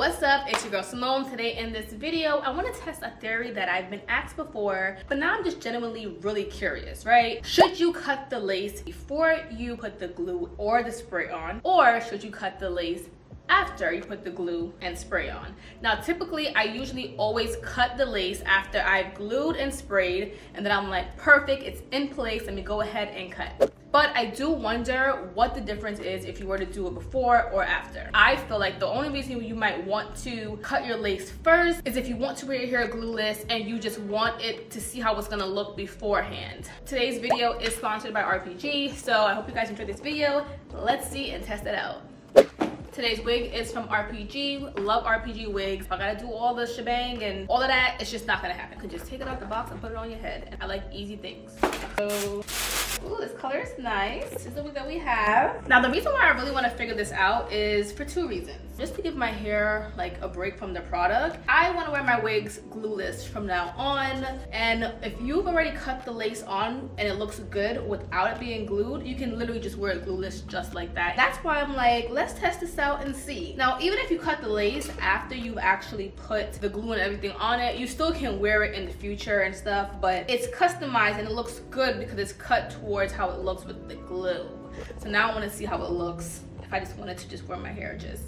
What's up? It's your girl Simone. Today in this video, I want to test a theory that I've been asked before, but now I'm just genuinely really curious, right? Should you cut the lace before you put the glue or the spray on, or should you cut the lace after you put the glue and spray on? Now, typically, I usually always cut the lace after I've glued and sprayed, and then I'm like, perfect, it's in place, let me go ahead and cut. But I do wonder what the difference is if you were to do it before or after. I feel like the only reason you might want to cut your lace first is if you want to wear your hair glueless and you just want it to see how it's gonna look beforehand. Today's video is sponsored by RPG, so I hope you guys enjoyed this video. Let's see and test it out. Today's wig is from RPG. Love RPG wigs. If I gotta do all the shebang and all of that, it's just not gonna happen. You can just take it out the box and put it on your head. And I like easy things. So, ooh, this color is nice. This is the wig that we have. Now, the reason why I really want to figure this out is for two reasons. Just to give my hair like a break from the product. I want to wear my wigs glueless from now on. And if you've already cut the lace on and it looks good without it being glued, you can literally just wear it glueless just like that. That's why I'm like, let's test this out and see. Now, even if you cut the lace after you've actually put the glue and everything on it, you still can wear it in the future and stuff, but it's customized and it looks good because it's cut towards how it looks with the glue. So now I want to see how it looks if I just wanted to just wear my hair just,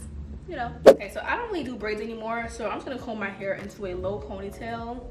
you know. Okay, so I don't really do braids anymore, so I'm just gonna comb my hair into a low ponytail.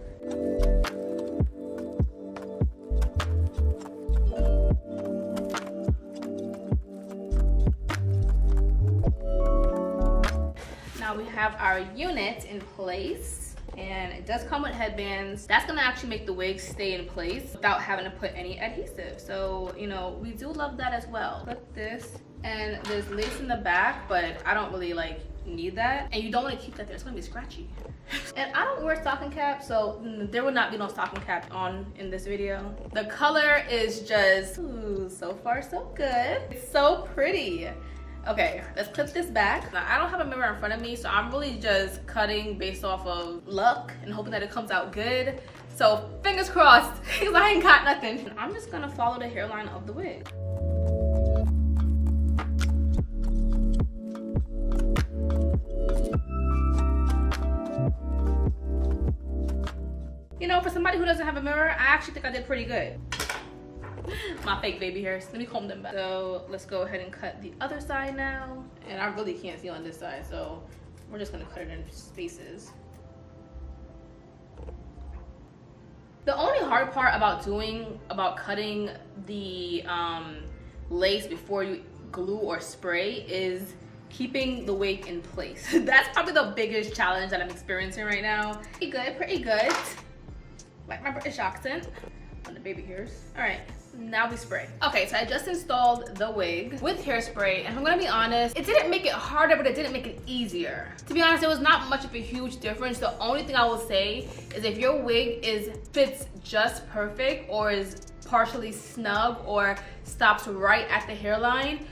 Now we have our unit in place. And it does come with headbands. That's gonna actually make the wig stay in place without having to put any adhesive. So, you know, we do love that as well. Look this, and there's lace in the back, but I don't really like need that. And you don't want to keep that there, it's gonna be scratchy. And I don't wear stocking caps, so there will not be no stocking cap on in this video. The color is just, ooh, so far so good. It's so pretty. Okay, let's clip this back. Now, I don't have a mirror in front of me, so I'm really just cutting based off of luck and hoping that it comes out good. So fingers crossed, because I ain't got nothing. I'm just gonna follow the hairline of the wig. You know, for somebody who doesn't have a mirror, I actually think I did pretty good. My fake baby hairs. Let me comb them back. So let's go ahead and cut the other side now. And I really can't see on this side, so we're just gonna cut it in spaces. The only hard part about cutting the lace before you glue or spray is keeping the wig in place. That's probably the biggest challenge that I'm experiencing right now. Pretty good, pretty good. Like my British accent on the baby hairs. All right. Now we spray. Okay, so I just installed the wig with hairspray, and if I'm gonna be honest, it didn't make it harder, but it didn't make it easier. To be honest, there was not much of a huge difference. The only thing I will say is if your wig fits just perfect or is partially snug or stops right at the hairline,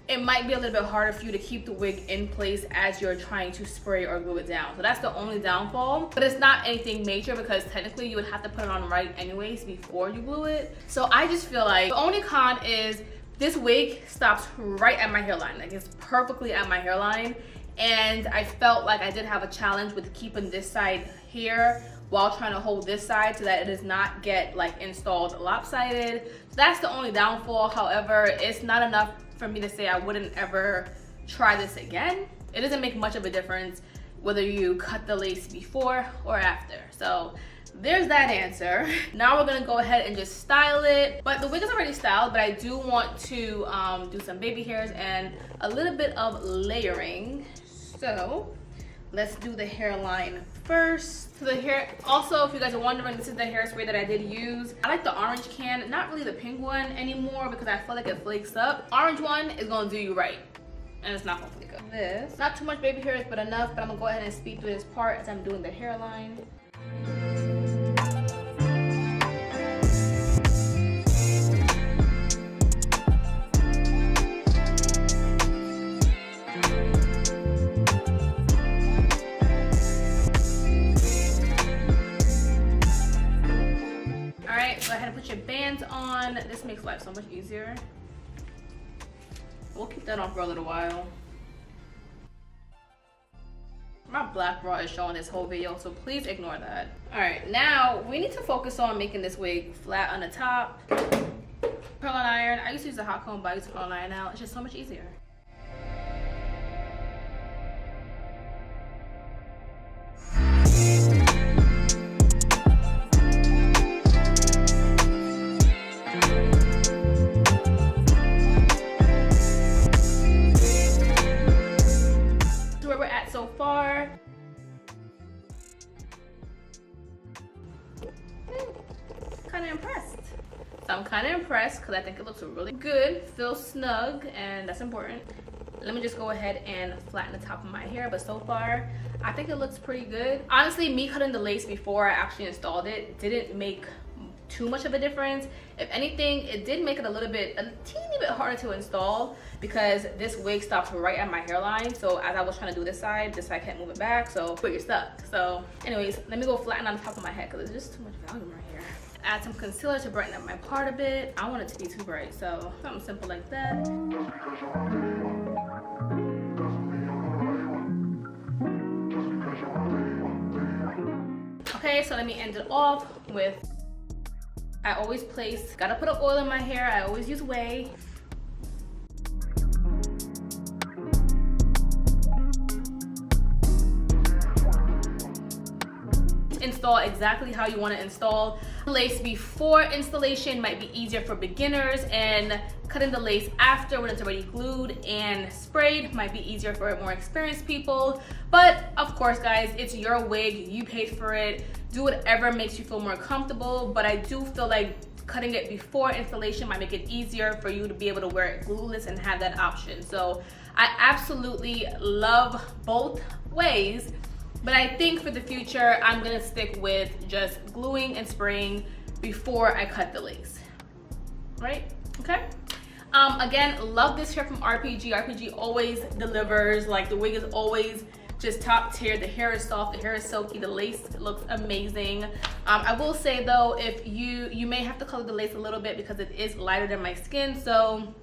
it might be a little bit harder for you to keep the wig in place as you're trying to spray or glue it down. So that's the only downfall, but it's not anything major because technically you would have to put it on right anyways before you glue it. So I just feel like the only con is this wig stops right at my hairline. Like, it's perfectly at my hairline. And I felt like I did have a challenge with keeping this side here while trying to hold this side so that it does not get like installed lopsided. So that's the only downfall. However, it's not enough for me to say I wouldn't ever try this again. It doesn't make much of a difference whether you cut the lace before or after. So there's that answer. Now we're gonna go ahead and just style it. But the wig is already styled, but I do want to do some baby hairs and a little bit of layering. So let's do the hairline first. So the hair, also, if you guys are wondering, this is the hairspray that I did use. I like the orange can, not really the pink one anymore because I feel like it flakes up. Orange one is gonna do you right, and it's not gonna flake up. This, not too much baby hairs, but enough, but I'm gonna go ahead and speed through this part as I'm doing the hairline. Go ahead and put your bands on. This makes life so much easier. We'll keep that on for a little while. My black bra is showing this whole video, so please ignore that. All right, now we need to focus on making this wig flat on the top. Curling iron. I used to use a hot comb, but I use a curling iron now. It's just so much easier. So far, kind of impressed. So I'm kind of impressed because I think it looks really good, feels snug, and that's important. Let me just go ahead and flatten the top of my hair, but so far I think it looks pretty good. Honestly, me cutting the lace before I actually installed it didn't make too much of a difference. If anything, it did make it a teeny bit harder to install because this wig stops right at my hairline. So as I was trying to do this side can't move it back, so you're stuck. So anyways, let me go flatten on the top of my head because there's just too much volume right here. Add some concealer to brighten up my part a bit. I don't want it to be too bright, so something simple like that. Okay, so let me end it off with, I always gotta put oil in my hair. I always use whey. Install exactly how you want to install. Lace before installation might be easier for beginners, and cutting the lace after when it's already glued and sprayed might be easier for more experienced people. But of course guys, it's your wig, you paid for it. Do whatever makes you feel more comfortable, but I do feel like cutting it before installation might make it easier for you to be able to wear it glueless and have that option. So I absolutely love both ways, but I think for the future, I'm gonna stick with just gluing and spraying before I cut the lace, right? Okay. Again, love this hair from RPG. RPG always delivers. Like, the wig is always just top tier. The hair is soft, the hair is silky, the lace looks amazing. I will say though, if you may have to color the lace a little bit because it is lighter than my skin, so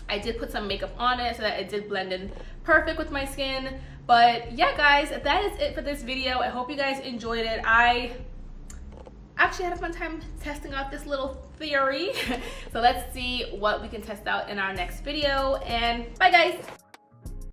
I did put some makeup on it so that it did blend in perfect with my skin. But yeah guys, that is it for this video. I hope you guys enjoyed it. I actually had a fun time testing out this little theory. So let's see what we can test out in our next video, and bye guys.